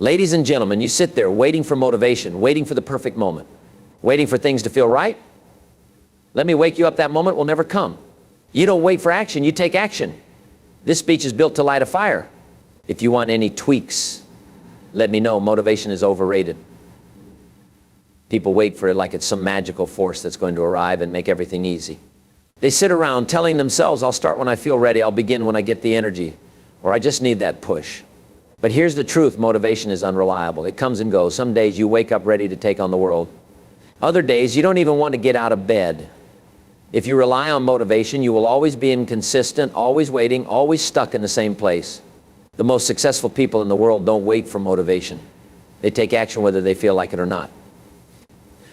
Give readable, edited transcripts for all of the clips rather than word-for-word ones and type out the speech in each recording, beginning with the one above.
Ladies and gentlemen, you sit there waiting for motivation, waiting for the perfect moment, waiting for things to feel right. Let me wake you up, that moment will never come. You don't wait for action, you take action. This speech is built to light a fire. If you want any tweaks, let me know. Motivation is overrated. People wait for it like it's some magical force that's going to arrive and make everything easy. They sit around telling themselves, I'll start when I feel ready, I'll begin when I get the energy, or I just need that push. But here's the truth, motivation is unreliable. It comes and goes. Some days you wake up ready to take on the world. Other days you don't even want to get out of bed. If you rely on motivation, you will always be inconsistent, always waiting, always stuck in the same place. The most successful people in the world don't wait for motivation. They take action whether they feel like it or not.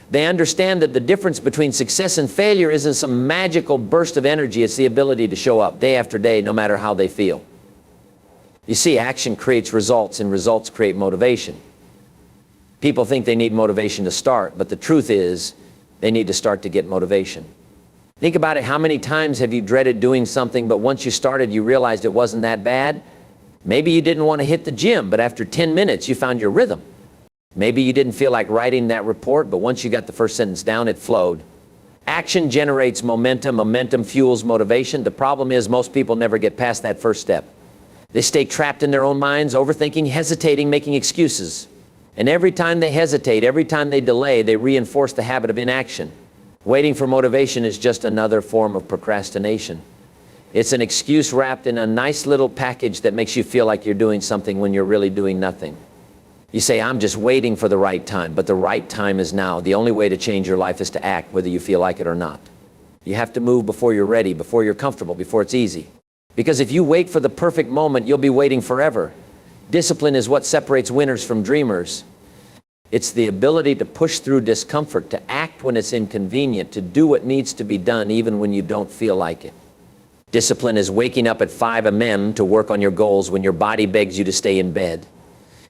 They understand that the difference between success and failure isn't some magical burst of energy. It's the ability to show up day after day, no matter how they feel. You see, action creates results, and results create motivation. People think they need motivation to start, but the truth is, they need to start to get motivation. Think about it. How many times have you dreaded doing something, but once you started, you realized it wasn't that bad? Maybe you didn't want to hit the gym, but after 10 minutes, you found your rhythm. Maybe you didn't feel like writing that report, but once you got the first sentence down, it flowed. Action generates momentum. Momentum fuels motivation. The problem is most people never get past that first step. They stay trapped in their own minds, overthinking, hesitating, making excuses. And every time they hesitate, every time they delay, they reinforce the habit of inaction. Waiting for motivation is just another form of procrastination. It's an excuse wrapped in a nice little package that makes you feel like you're doing something when you're really doing nothing. You say, I'm just waiting for the right time, but the right time is now. The only way to change your life is to act, whether you feel like it or not. You have to move before you're ready, before you're comfortable, before it's easy. Because if you wait for the perfect moment, you'll be waiting forever. Discipline is what separates winners from dreamers. It's the ability to push through discomfort, to act when it's inconvenient, to do what needs to be done even when you don't feel like it. Discipline is waking up at 5 a.m. to work on your goals when your body begs you to stay in bed.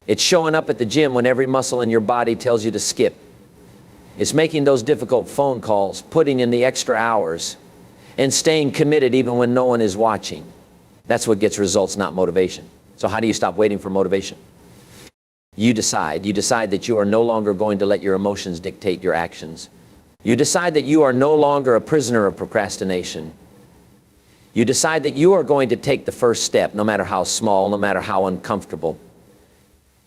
It's showing up at the gym when every muscle in your body tells you to skip. It's making those difficult phone calls, putting in the extra hours, and staying committed even when no one is watching. That's what gets results, not motivation. So how do you stop waiting for motivation? You decide that you are no longer going to let your emotions dictate your actions. You decide that you are no longer a prisoner of procrastination. You decide that you are going to take the first step, no matter how small, no matter how uncomfortable,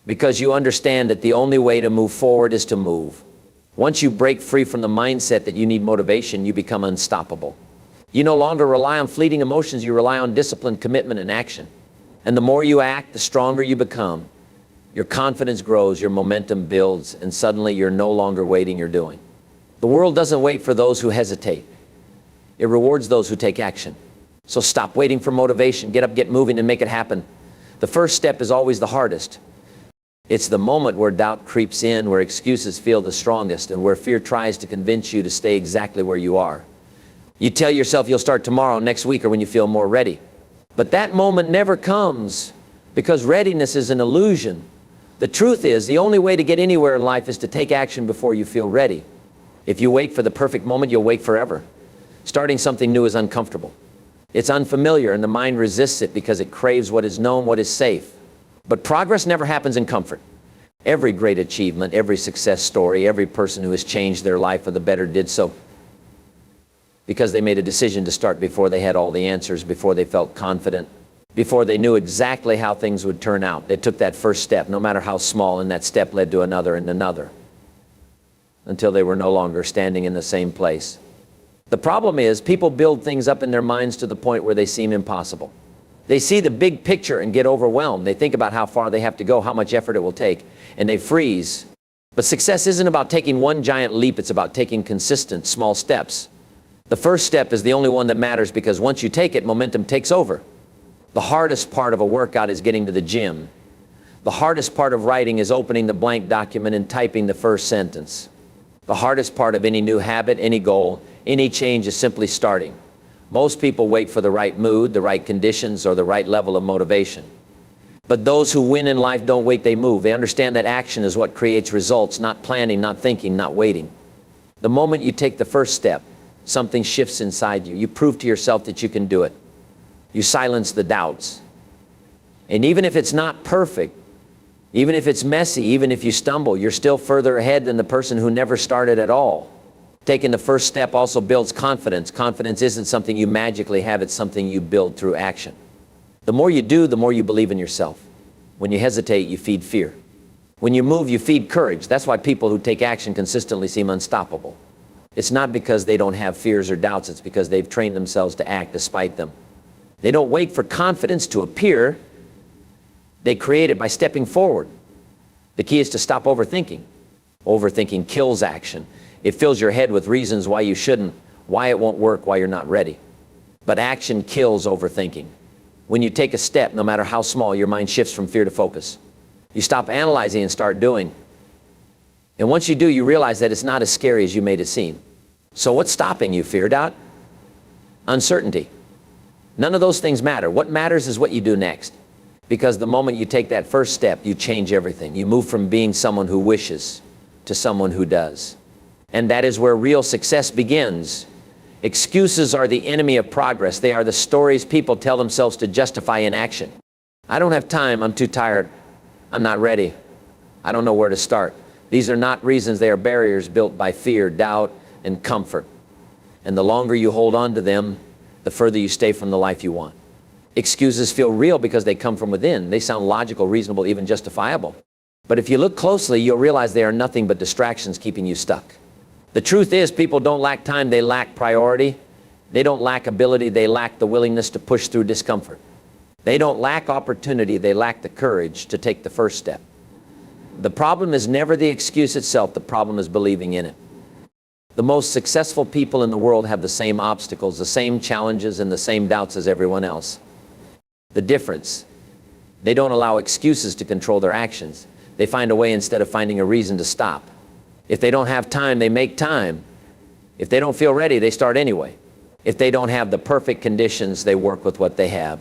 because you understand that the only way to move forward is to move. Once you break free from the mindset that you need motivation, you become unstoppable. You no longer rely on fleeting emotions, you rely on discipline, commitment, and action. And the more you act, the stronger you become. Your confidence grows, your momentum builds, and suddenly you're no longer waiting, you're doing. The world doesn't wait for those who hesitate. It rewards those who take action. So stop waiting for motivation. Get up, get moving, and make it happen. The first step is always the hardest. It's the moment where doubt creeps in, where excuses feel the strongest, and where fear tries to convince you to stay exactly where you are. You tell yourself you'll start tomorrow, next week, or when you feel more ready. But that moment never comes, because readiness is an illusion. The truth is, the only way to get anywhere in life is to take action before you feel ready. If you wait for the perfect moment, you'll wait forever. Starting something new is uncomfortable. It's unfamiliar, and the mind resists it because it craves what is known, what is safe. But progress never happens in comfort. Every great achievement, every success story, every person who has changed their life for the better did so because they made a decision to start before they had all the answers, before they felt confident, before they knew exactly how things would turn out. They took that first step, no matter how small, and that step led to another and another, until they were no longer standing in the same place. The problem is, people build things up in their minds to the point where they seem impossible. They see the big picture and get overwhelmed. They think about how far they have to go, how much effort it will take, and they freeze. But success isn't about taking one giant leap, it's about taking consistent, small steps. The first step is the only one that matters, because once you take it, momentum takes over. The hardest part of a workout is getting to the gym. The hardest part of writing is opening the blank document and typing the first sentence. The hardest part of any new habit, any goal, any change is simply starting. Most people wait for the right mood, the right conditions, or the right level of motivation. But those who win in life don't wait, they move. They understand that action is what creates results, not planning, not thinking, not waiting. The moment you take the first step, something shifts inside you. You prove to yourself that you can do it. You silence the doubts. And even if it's not perfect, Even if it's messy, even if you stumble, you're still further ahead than the person who never started at all. Taking the first step also builds confidence. Confidence isn't something you magically have, it's something you build through action. The more you do, the more you believe in yourself. When you hesitate, you feed fear. When you move, you feed courage. That's why people who take action consistently seem unstoppable. It's not because they don't have fears or doubts, it's because they've trained themselves to act despite them. They don't wait for confidence to appear. They create it by stepping forward. The key is to stop overthinking. Overthinking kills action. It fills your head with reasons why you shouldn't, why it won't work, why you're not ready. But action kills overthinking. When you take a step, no matter how small, your mind shifts from fear to focus. You stop analyzing and start doing. And once you do, you realize that it's not as scary as you made it seem. So what's stopping you? Fear, doubt? Uncertainty. None of those things matter. What matters is what you do next. Because the moment you take that first step, you change everything. You move from being someone who wishes to someone who does. And that is where real success begins. Excuses are the enemy of progress. They are the stories people tell themselves to justify inaction. I don't have time. I'm too tired. I'm not ready. I don't know where to start. These are not reasons. They are barriers built by fear, doubt, and comfort. And the longer you hold on to them, the further you stay from the life you want. Excuses feel real because they come from within. They sound logical, reasonable, even justifiable. But if you look closely, you'll realize they are nothing but distractions keeping you stuck. The truth is, people don't lack time, they lack priority. They don't lack ability, they lack the willingness to push through discomfort. They don't lack opportunity, they lack the courage to take the first step. The problem is never the excuse itself, the problem is believing in it. The most successful people in the world have the same obstacles, the same challenges, and the same doubts as everyone else. The difference, they don't allow excuses to control their actions. They find a way instead of finding a reason to stop. If they don't have time, they make time. If they don't feel ready, they start anyway. If they don't have the perfect conditions, they work with what they have.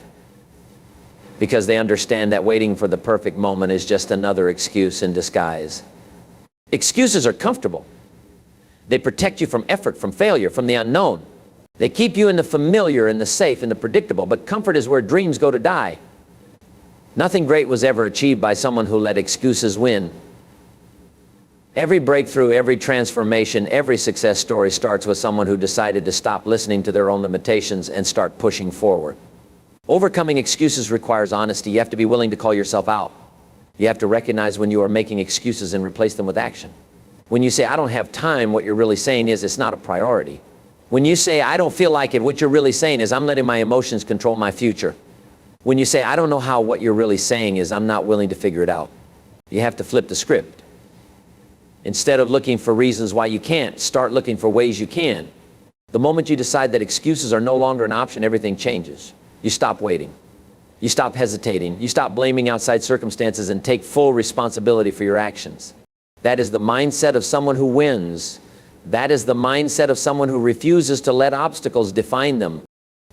Because they understand that waiting for the perfect moment is just another excuse in disguise. Excuses are comfortable. They protect you from effort, from failure, from the unknown. They keep you in the familiar, in the safe, in the predictable, but comfort is where dreams go to die. Nothing great was ever achieved by someone who let excuses win. Every breakthrough, every transformation, every success story starts with someone who decided to stop listening to their own limitations and start pushing forward. Overcoming excuses requires honesty. You have to be willing to call yourself out. You have to recognize when you are making excuses and replace them with action. When you say, I don't have time, what you're really saying is it's not a priority. When you say, I don't feel like it, what you're really saying is I'm letting my emotions control my future. When you say, I don't know how, what you're really saying is I'm not willing to figure it out. You have to flip the script. Instead of looking for reasons why you can't, start looking for ways you can. The moment you decide that excuses are no longer an option, everything changes. You stop waiting. You stop hesitating. You stop blaming outside circumstances and take full responsibility for your actions. That is the mindset of someone who wins. That is the mindset of someone who refuses to let obstacles define them.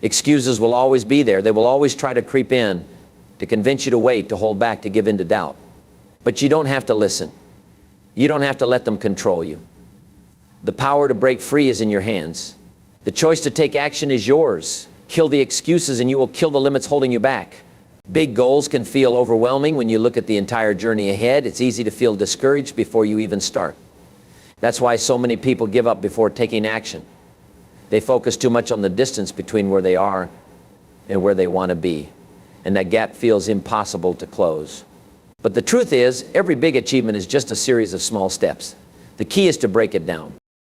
Excuses will always be there. They will always try to creep in, to convince you to wait, to hold back, to give in to doubt. But you don't have to listen. You don't have to let them control you. The power to break free is in your hands. The choice to take action is yours. Kill the excuses and you will kill the limits holding you back. Big goals can feel overwhelming when you look at the entire journey ahead. It's easy to feel discouraged before you even start. That's why so many people give up before taking action. They focus too much on the distance between where they are and where they want to be. And that gap feels impossible to close. But the truth is, every big achievement is just a series of small steps. The key is to break it down.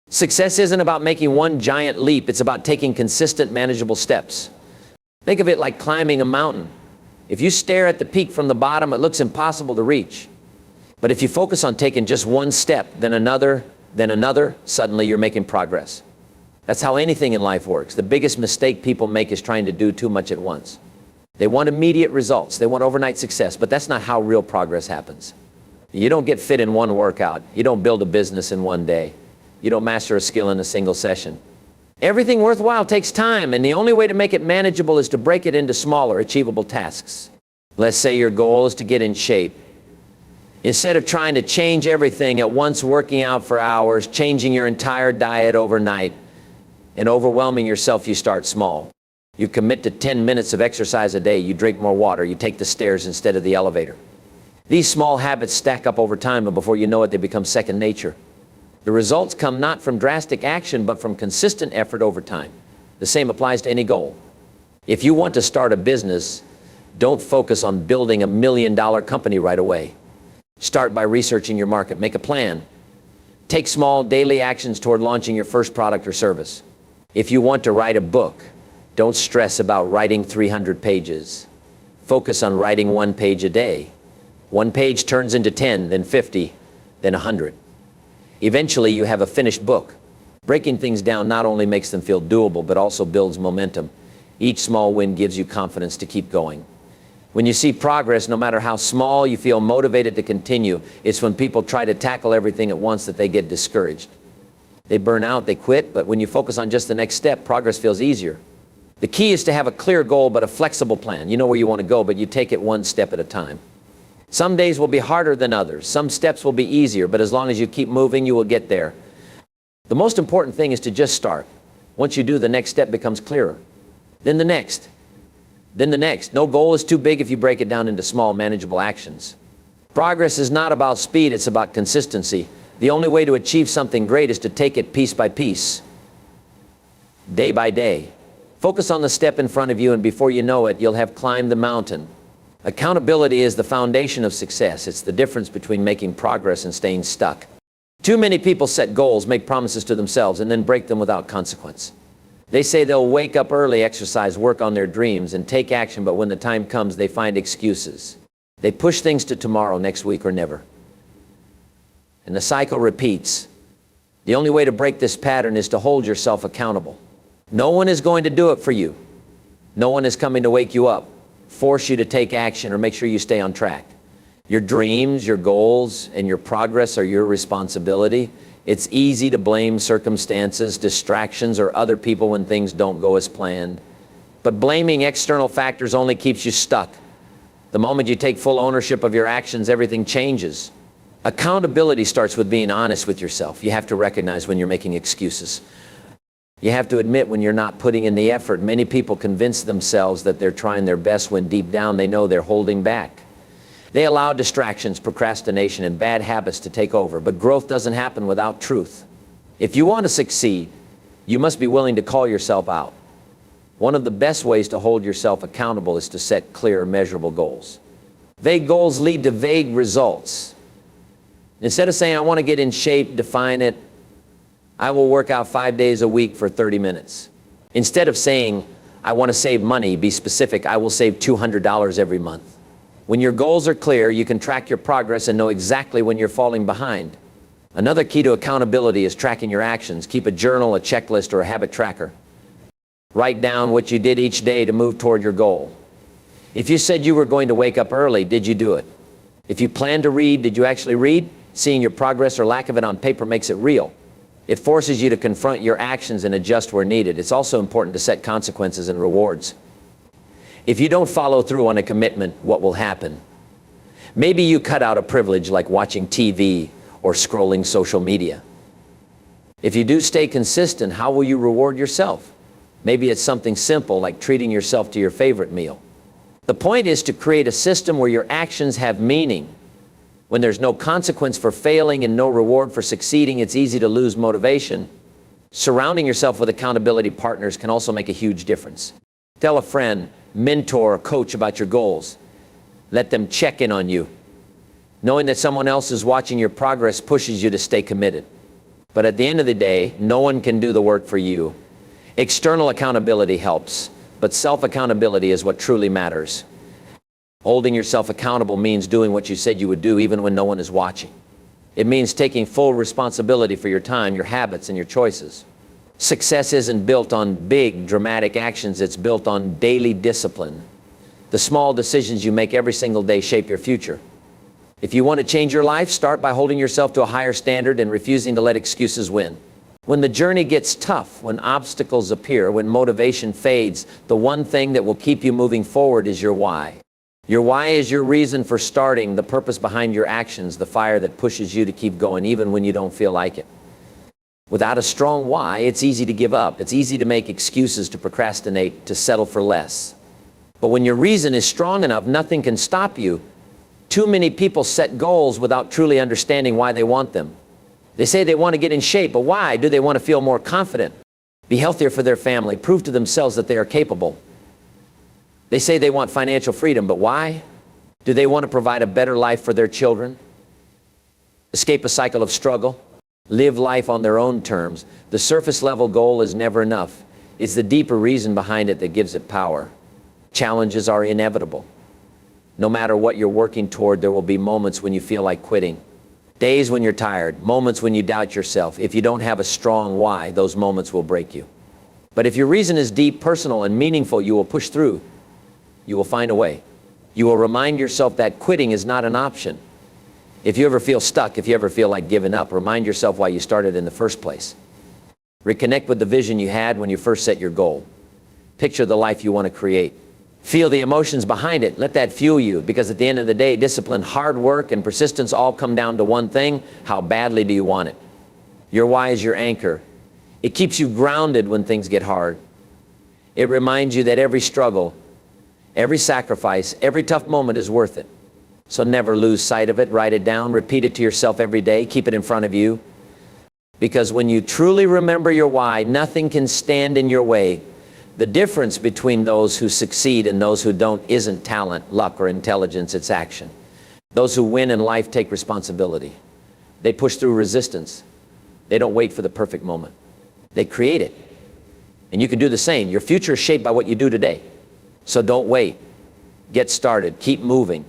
Success isn't about making one giant leap. It's about taking consistent, manageable steps. Think of it like climbing a mountain. If you stare at the peak from the bottom, it looks impossible to reach. But if you focus on taking just one step, then another, suddenly you're making progress. That's how anything in life works. The biggest mistake people make is trying to do too much at once. They want immediate results. They want overnight success, but that's not how real progress happens. You don't get fit in one workout. You don't build a business in one day. You don't master a skill in a single session. Everything worthwhile takes time, and the only way to make it manageable is to break it into smaller, achievable tasks. Let's say your goal is to get in shape. Instead of trying to change everything at once, working out for hours, changing your entire diet overnight, and overwhelming yourself, you start small. You commit to 10 minutes of exercise a day. You drink more water. You take the stairs instead of the elevator. These small habits stack up over time, and before you know it, they become second nature. The results come not from drastic action, but from consistent effort over time. The same applies to any goal. If you want to start a business, don't focus on building $1 million company right away. Start by researching your market. Make a plan. Take small daily actions toward launching your first product or service. If you want to write a book, don't stress about writing 300 pages. Focus on writing 1 page a day. 1 page turns into 10, then 50, then 100. Eventually, you have a finished book. Breaking things down not only makes them feel doable, but also builds momentum. Each small win gives you confidence to keep going. When you see progress, no matter how small, you feel motivated to continue. It's when people try to tackle everything at once that they get discouraged. They burn out, they quit, but when you focus on just the next step, progress feels easier. The key is to have a clear goal, but a flexible plan. You know where you want to go, but you take it one step at a time. Some days will be harder than others. Some steps will be easier, but as long as you keep moving, you will get there. The most important thing is to just start. Once you do, the next step becomes clearer. Then the next. Then the next. No goal is too big if you break it down into small, manageable actions. Progress is not about speed, it's about consistency. The only way to achieve something great is to take it piece by piece, day by day. Focus on the step in front of you, and before you know it, you'll have climbed the mountain. Accountability is the foundation of success. It's the difference between making progress and staying stuck. Too many people set goals, make promises to themselves, and then break them without consequence. They say they'll wake up early, exercise, work on their dreams, and take action, but when the time comes, they find excuses. They push things to tomorrow, next week, or never. And the cycle repeats. The only way to break this pattern is to hold yourself accountable. No one is going to do it for you. No one is coming to wake you up, force you to take action, or make sure you stay on track. Your dreams, your goals, and your progress are your responsibility. It's easy to blame circumstances, distractions, or other people when things don't go as planned. But blaming external factors only keeps you stuck. The moment you take full ownership of your actions, everything changes. Accountability starts with being honest with yourself. You have to recognize when you're making excuses. You have to admit when you're not putting in the effort. Many people convince themselves that they're trying their best when deep down they know they're holding back. They allow distractions, procrastination, and bad habits to take over, but growth doesn't happen without truth. If you want to succeed, you must be willing to call yourself out. One of the best ways to hold yourself accountable is to set clear, measurable goals. Vague goals lead to vague results. Instead of saying, I want to get in shape, define it. I will work out 5 days a week for 30 minutes. Instead of saying, I want to save money, be specific, I will save $200 every month. When your goals are clear, you can track your progress and know exactly when you're falling behind. Another key to accountability is tracking your actions. Keep a journal, a checklist, or a habit tracker. Write down what you did each day to move toward your goal. If you said you were going to wake up early, did you do it? If you planned to read, did you actually read? Seeing your progress or lack of it on paper makes it real. It forces you to confront your actions and adjust where needed. It's also important to set consequences and rewards. If you don't follow through on a commitment, what will happen? Maybe you cut out a privilege like watching TV or scrolling social media. If you do stay consistent, how will you reward yourself? Maybe it's something simple like treating yourself to your favorite meal. The point is to create a system where your actions have meaning. When there's no consequence for failing and no reward for succeeding, it's easy to lose motivation. Surrounding yourself with accountability partners can also make a huge difference. Tell a friend, mentor, or coach about your goals. Let them check in on you. Knowing that someone else is watching your progress pushes you to stay committed. But at the end of the day, no one can do the work for you. External accountability helps, but self-accountability is what truly matters. Holding yourself accountable means doing what you said you would do even when no one is watching. It means taking full responsibility for your time, your habits, and your choices. Success isn't built on big, dramatic actions. It's built on daily discipline. The small decisions you make every single day shape your future. If you want to change your life, start by holding yourself to a higher standard and refusing to let excuses win. When the journey gets tough, when obstacles appear, when motivation fades, the one thing that will keep you moving forward is your why. Your why is your reason for starting, the purpose behind your actions, the fire that pushes you to keep going even when you don't feel like it. Without a strong why, it's easy to give up. It's easy to make excuses, to procrastinate, to settle for less. But when your reason is strong enough, nothing can stop you. Too many people set goals without truly understanding why they want them. They say they want to get in shape, but why? Do they want to feel more confident, be healthier for their family, prove to themselves that they are capable? They say they want financial freedom, but why? Do they want to provide a better life for their children? Escape a cycle of struggle? Live life on their own terms? The surface level goal is never enough. It's the deeper reason behind it that gives it power. Challenges are inevitable. No matter what you're working toward, there will be moments when you feel like quitting. Days when you're tired, moments when you doubt yourself. If you don't have a strong why, those moments will break you. But if your reason is deep, personal, and meaningful, you will push through. You will find a way. You will remind yourself that quitting is not an option. If you ever feel stuck, if you ever feel like giving up, remind yourself why you started in the first place. Reconnect with the vision you had when you first set your goal. Picture the life you want to create. Feel the emotions behind it. Let that fuel you, because at the end of the day, discipline, hard work, and persistence all come down to one thing: how badly do you want it? Your why is your anchor. It keeps you grounded when things get hard. It reminds you that every struggle, every sacrifice, every tough moment is worth it. So never lose sight of it. Write it down. Repeat it to yourself every day. Keep it in front of you. Because when you truly remember your why, nothing can stand in your way. The difference between those who succeed and those who don't isn't talent, luck, or intelligence, it's action. Those who win in life take responsibility. They push through resistance. They don't wait for the perfect moment. They create it. And you can do the same. Your future is shaped by what you do today. So don't wait. Get started. Keep moving.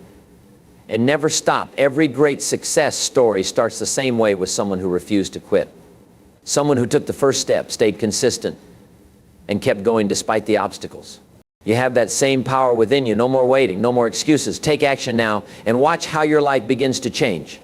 And never stop. Every great success story starts the same way, with someone who refused to quit. Someone who took the first step, stayed consistent, and kept going despite the obstacles. You have that same power within you. No more waiting, no more excuses. Take action now and watch how your life begins to change.